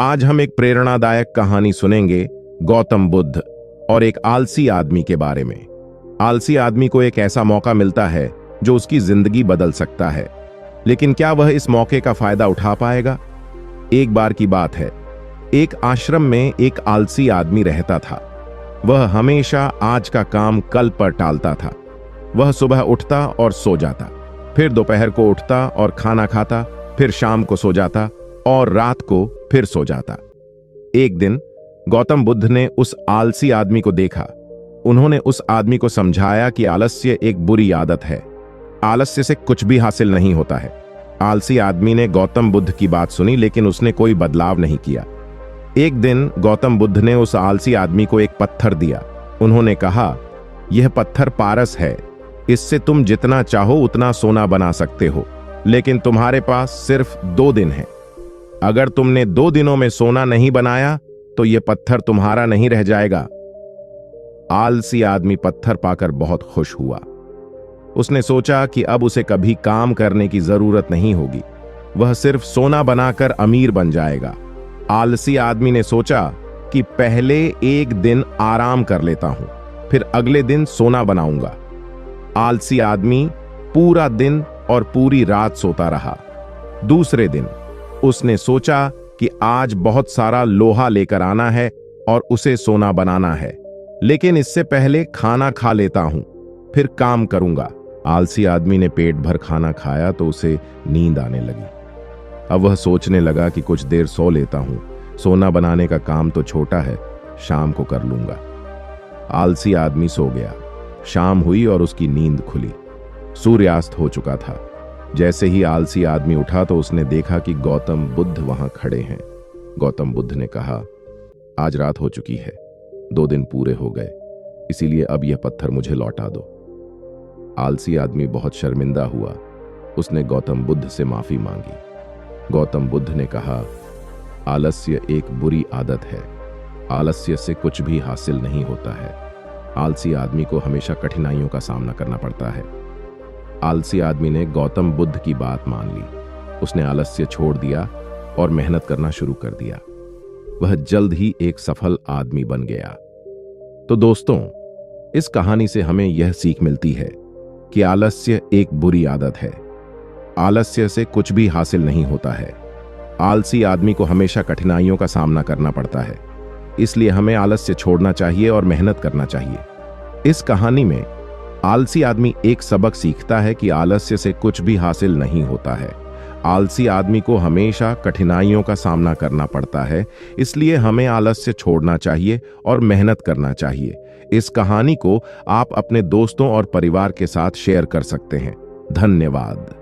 आज हम एक प्रेरणादायक कहानी सुनेंगे गौतम बुद्ध और एक आलसी आदमी के बारे में। आलसी आदमी को एक ऐसा मौका मिलता है जो उसकी जिंदगी बदल सकता है, लेकिन क्या वह इस मौके का फायदा उठा पाएगा? एक बार की बात है, एक आश्रम में एक आलसी आदमी रहता था। वह हमेशा आज का काम कल पर टालता था। वह सुबह उठता और सो जाता, फिर दोपहर को उठता और खाना खाता, फिर शाम को सो जाता और रात को फिर सो जाता। एक दिन गौतम बुद्ध ने उस आलसी आदमी को देखा। उन्होंने उस आदमी को समझाया कि आलस्य एक बुरी आदत है। आलस्य से कुछ भी हासिल नहीं होता है। आलसी आदमी ने गौतम बुद्ध की बात सुनी, लेकिन उसने कोई बदलाव नहीं किया। एक दिन गौतम बुद्ध ने उस आलसी आदमी को एक पत्थर दिया। उन्होंने कहा, यह पत्थर पारस है, इससे तुम जितना चाहो उतना सोना बना सकते हो, लेकिन तुम्हारे पास सिर्फ 2 दिन है। अगर तुमने 2 दिनों में सोना नहीं बनाया तो यह पत्थर तुम्हारा नहीं रह जाएगा। आलसी आदमी पत्थर पाकर बहुत खुश हुआ। उसने सोचा कि अब उसे कभी काम करने की जरूरत नहीं होगी, वह सिर्फ सोना बनाकर अमीर बन जाएगा। आलसी आदमी ने सोचा कि पहले एक दिन आराम कर लेता हूं, फिर अगले दिन सोना बनाऊंगा। आलसी आदमी पूरा दिन और पूरी रात सोता रहा। दूसरे दिन उसने सोचा कि आज बहुत सारा लोहा लेकर आना है और उसे सोना बनाना है, लेकिन इससे पहले खाना खा लेता हूं, फिर काम करूंगा। आलसी आदमी ने पेट भर खाना खाया तो उसे नींद आने लगी। अब वह सोचने लगा कि कुछ देर सो लेता हूं, सोना बनाने का काम तो छोटा है, शाम को कर लूंगा। आलसी आदमी सो गया। शाम हुई और उसकी नींद खुली। सूर्यास्त हो चुका था। जैसे ही आलसी आदमी उठा तो उसने देखा कि गौतम बुद्ध वहां खड़े हैं। गौतम बुद्ध ने कहा, आज रात हो चुकी है, 2 दिन पूरे हो गए, इसीलिए अब यह पत्थर मुझे लौटा दो। आलसी आदमी बहुत शर्मिंदा हुआ। उसने गौतम बुद्ध से माफी मांगी। गौतम बुद्ध ने कहा, आलस्य एक बुरी आदत है। आलस्य से कुछ भी हासिल नहीं होता है। आलसी आदमी को हमेशा कठिनाइयों का सामना करना पड़ता है। आलसी आदमी ने गौतम बुद्ध की बात मान ली। उसने आलस्य छोड़ दिया और मेहनत करना शुरू कर दिया। वह जल्द ही एक सफल आदमी बन गया। तो दोस्तों, इस कहानी से हमें यह सीख मिलती है कि आलस्य एक बुरी आदत है। आलस्य से कुछ भी हासिल नहीं होता है। आलसी आदमी को हमेशा कठिनाइयों का सामना करना पड़ता है, इसलिए हमें आलस्य छोड़ना चाहिए और मेहनत करना चाहिए। इस कहानी में आलसी आदमी एक सबक सीखता है कि आलस्य से कुछ भी हासिल नहीं होता है। आलसी आदमी को हमेशा कठिनाइयों का सामना करना पड़ता है, इसलिए हमें आलस्य छोड़ना चाहिए और मेहनत करना चाहिए। इस कहानी को आप अपने दोस्तों और परिवार के साथ शेयर कर सकते हैं। धन्यवाद।